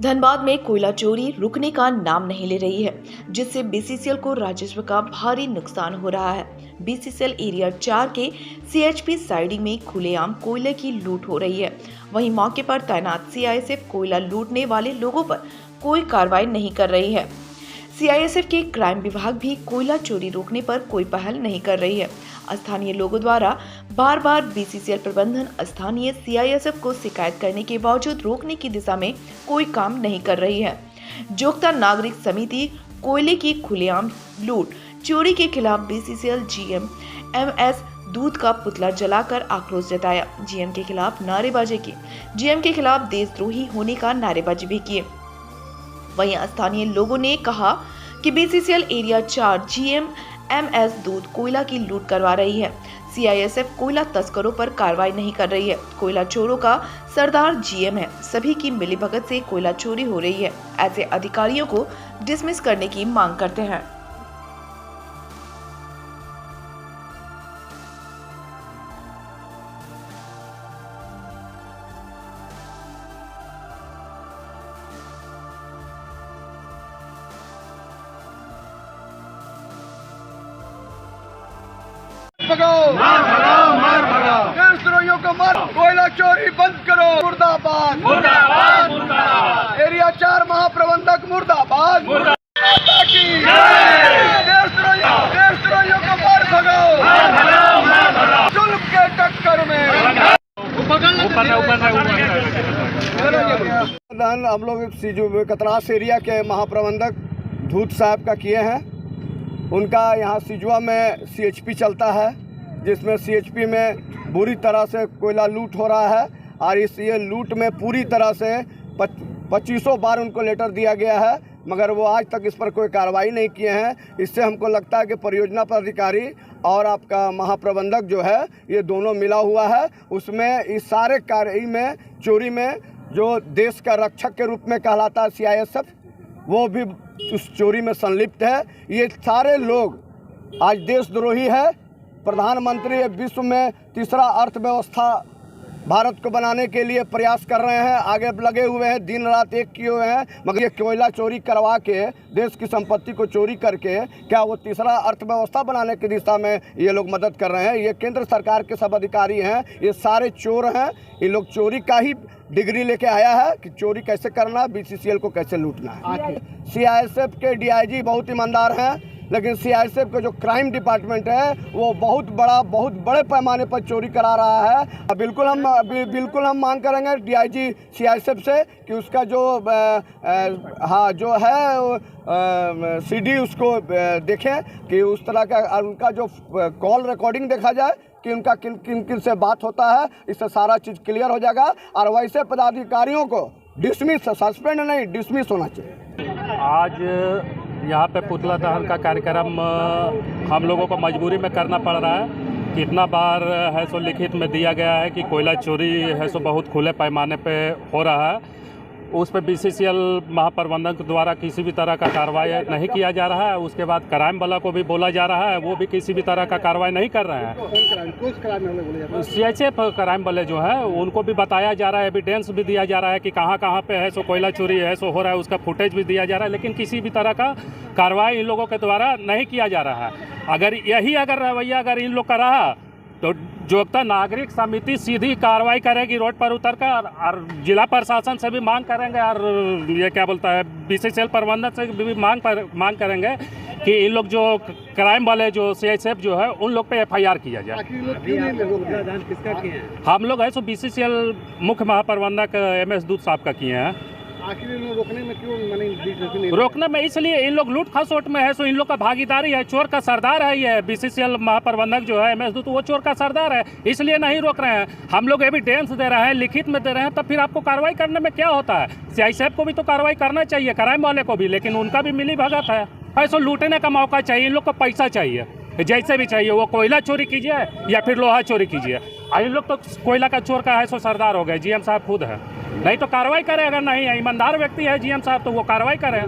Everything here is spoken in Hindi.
धनबाद में कोयला चोरी रुकने का नाम नहीं ले रही है, जिससे बीसीसीएल को राजस्व का भारी नुकसान हो रहा है। बीसीसीएल एरिया 4 के सीएचपी साइडिंग में खुलेआम कोयले की लूट हो रही है। वहीं मौके पर तैनात सीआईएसएफ कोयला लूटने वाले लोगों पर कोई कार्रवाई नहीं कर रही है। सीआईएसएफ के क्राइम विभाग भी कोयला चोरी रोकने पर कोई पहल नहीं कर रही है। स्थानीय लोगों द्वारा बार बार बीसीसीएल प्रबंधन स्थानीय सीआईएसएफ को शिकायत करने के बावजूद रोकने की दिशा में कोई काम नहीं कर रही है। जोगता नागरिक समिति कोयले की खुलेआम लूट चोरी के खिलाफ बीसीसीएल जीएम एमएस दूध का पुतला जलाकर आक्रोश जताया। जीएम के खिलाफ नारेबाजी की, जीएम के खिलाफ देशद्रोही होने का नारेबाजी भी किए। वहीं स्थानीय लोगों ने कहा कि बीसीसीएल एरिया 4 जीएम एमएस दूध कोयला की लूट करवा रही है। सीआईएसएफ कोयला तस्करों पर कार्रवाई नहीं कर रही है। कोयला चोरों का सरदार जीएम है। सभी की मिलीभगत से कोयला चोरी हो रही है। ऐसे अधिकारियों को डिसमिस करने की मांग करते हैं। भगाओ, मार भगाओ, देशद्रोहियों को मार, कोयला चोरी बंद करो, मुर्दाबाद, मुर्दाबाद, मुर्दाबाद, एरिया 4 महाप्रबंधक मुर्दाबाद, मुर्दाबाद की देशद्रोहियों को मार भगाओ, जुल्म के टक्कर में हम लोग कतरास एरिया के महाप्रबंधक धूत साहब का किए हैं। उनका यहाँ सिजुआ में सीएचपी चलता है, जिसमें सीएचपी में बुरी तरह से कोयला लूट हो रहा है और इस ये लूट में पूरी तरह से 2500 बार उनको लेटर दिया गया है, मगर वो आज तक इस पर कोई कार्रवाई नहीं किए हैं। इससे हमको लगता है कि परियोजना पदाधिकारी और आपका महाप्रबंधक जो है ये दोनों मिला हुआ है। उसमें इस सारे कार्य में चोरी में जो देश का रक्षक के रूप में कहलाता है सीआईएसएफ, वो भी उस चोरी में संलिप्त है। ये सारे लोग आज देशद्रोही है। प्रधानमंत्री विश्व में तीसरा अर्थव्यवस्था भारत को बनाने के लिए प्रयास कर रहे हैं, आगे लगे हुए हैं, दिन रात एक किए हुए हैं, मगर ये कोयला चोरी करवा के देश की संपत्ति को चोरी करके क्या वो तीसरा अर्थव्यवस्था बनाने की दिशा में ये लोग मदद कर रहे हैं। ये केंद्र सरकार के सब अधिकारी हैं, ये सारे चोर हैं। ये लोग चोरी का ही डिग्री लेके आया है कि चोरी कैसे करना है, बीसीसीएल को कैसे लूटना है। सीआईएसएफ के डीआईजी बहुत ईमानदार हैं, लेकिन सीआईएसएफ का जो क्राइम डिपार्टमेंट है वो बहुत बड़े पैमाने पर चोरी करा रहा है। बिल्कुल हम मांग करेंगे डीआईजी सीआईएसएफ से कि उसका जो है सीडी उसको देखें कि उस तरह का उनका जो कॉल रिकॉर्डिंग देखा जाए कि उनका किन से बात होता है। इससे सारा चीज़ क्लियर हो जाएगा और वैसे पदाधिकारियों को डिसमिस, सस्पेंड नहीं, डिसमिस होना चाहिए। आज यहाँ पे पुतला दहन का कार्यक्रम हम लोगों को मजबूरी में करना पड़ रहा है। कितना बार है सो लिखित में दिया गया है कि कोयला चोरी है सो बहुत खुले पैमाने पे हो रहा है। उस पर बीसीसीएल महाप्रबंधक द्वारा किसी भी तरह का कार्रवाई नहीं किया जा रहा है। उसके बाद क्राइम वाला को भी बोला जा रहा है, वो भी किसी भी तरह का कार्रवाई नहीं कर रहे हैं। सीएचएफ क्राइम वाले जो है उनको भी बताया जा रहा है, एविडेंस भी दिया जा रहा है कि कहाँ कहाँ पे है सो कोयला चोरी है सो हो रहा है, उसका फुटेज भी दिया जा रहा है, लेकिन किसी भी तरह का कार्रवाई इन लोगों के द्वारा नहीं किया जा रहा है। अगर रवैया अगर इन लोग का रहा तो जोगता नागरिक समिति सीधी कार्रवाई करेगी रोड पर उतर कर, और जिला प्रशासन से भी मांग करेंगे और ये क्या बोलता है बीसीसीएल प्रबंधन से भी मांग करेंगे कि इन लोग जो क्राइम वाले जो सीआईएसएफ जो है उन लोग पे एफआईआर किया जाए। हम लोग है सो बीसीसीएल मुख्य महाप्रबंधक एमएस दूध साहब का किए हैं। आखिर रोकने में क्यों रोकने में इसलिए इन लोग लूट खसोट में है सो इन लोग का भागीदारी है, चोर का सरदार है ये बीसीसीएल महाप्रबंधक जो है एमएस दूत, वो चोर का सरदार है, इसलिए नहीं रोक रहे हैं। हम लोग एविडेंस दे रहे हैं, लिखित में दे रहे हैं, तब फिर आपको कार्रवाई करने में क्या होता है। सीआईएसएफ को भी तो कार्रवाई करना चाहिए, क्राइम वाले को भी, लेकिन उनका भी मिली भगत है। ऐसा लूटने का मौका चाहिए, इन लोग को पैसा चाहिए, जैसे भी चाहिए, वो कोयला चोरी कीजिए या फिर लोहा चोरी कीजिए। इन लोग तो कोयला का चोर का है सो सरदार हो गए, जीएम साहब खुद है। नहीं तो कार्रवाई करें, अगर नहीं है ईमानदार व्यक्ति है जीएम साहब तो वो कार्रवाई करें।